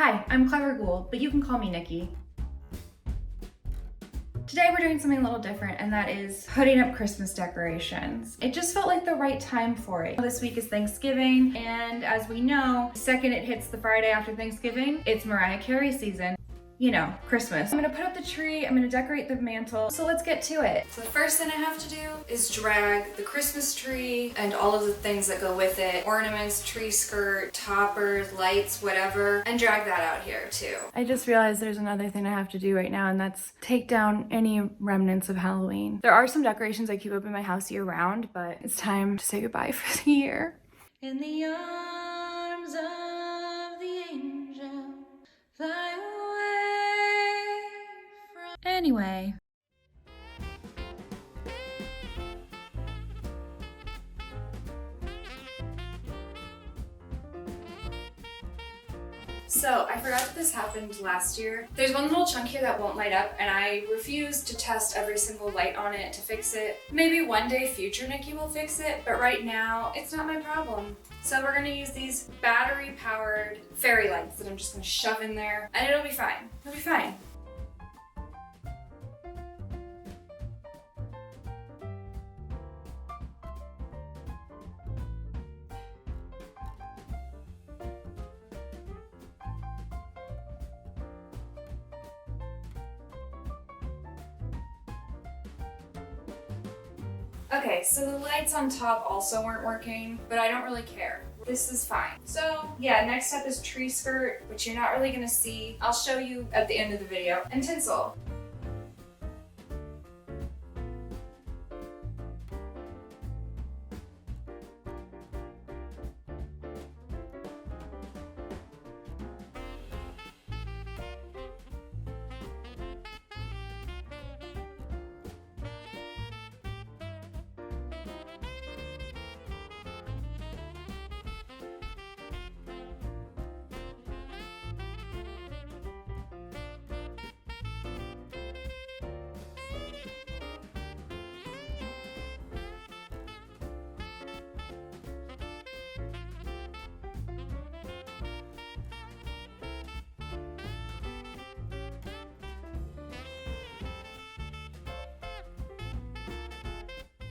Hi, I'm Clever Ghoul, but you can call me Nikki. Today we're doing something a little different, and that is putting up Christmas decorations. It just felt like the right time for it. This week is Thanksgiving, and as we know, the second it hits the Friday after Thanksgiving, it's Mariah Carey season. You know, Christmas. I'm gonna put up the tree, I'm gonna decorate the mantle, so let's get to it. So the first thing I have to do is drag the Christmas tree and all of the things that go with it, ornaments, tree skirt, toppers, lights, whatever, and drag that out here too. I just realized there's another thing I have to do right now, and that's take down any remnants of Halloween. There are some decorations I keep up in my house year round, but it's time to say goodbye for the year. In the arms of the angel, fly away. Anyway. So I forgot that this happened last year. There's one little chunk here that won't light up, and I refuse to test every single light on it to fix it. Maybe one day future Nikki will fix it, but right now it's not my problem. So we're gonna use these battery-powered fairy lights that I'm just gonna shove in there, and it'll be fine. It'll be fine. Okay, so the lights on top also weren't working, but I don't really care. This is fine. So yeah, next step is tree skirt, which you're not really gonna see. I'll show you at the end of the video. And tinsel.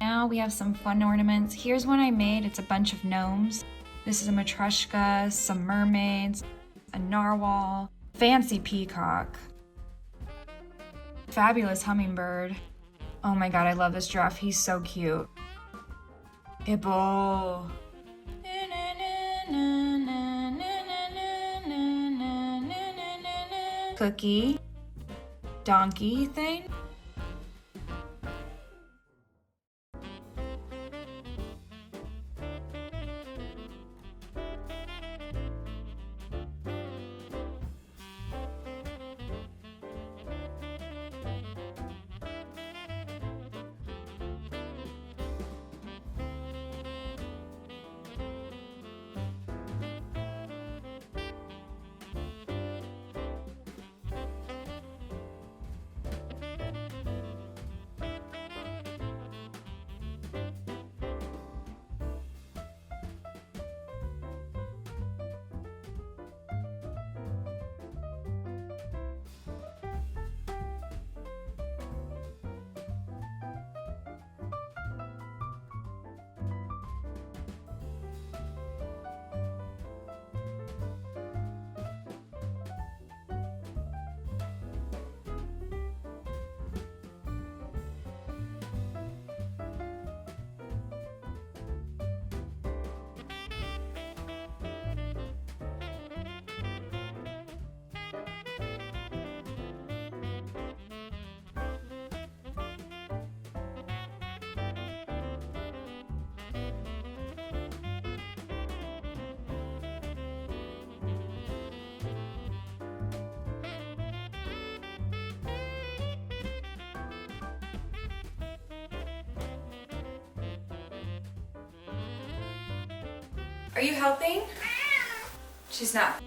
Now we have some fun ornaments. Here's one I made. It's a bunch of gnomes. This is a matryoshka, some mermaids, a narwhal, fancy peacock, fabulous hummingbird. Oh my god, I love this giraffe. He's so cute. Hippo. Cookie. Donkey thing. Are you helping? She's not.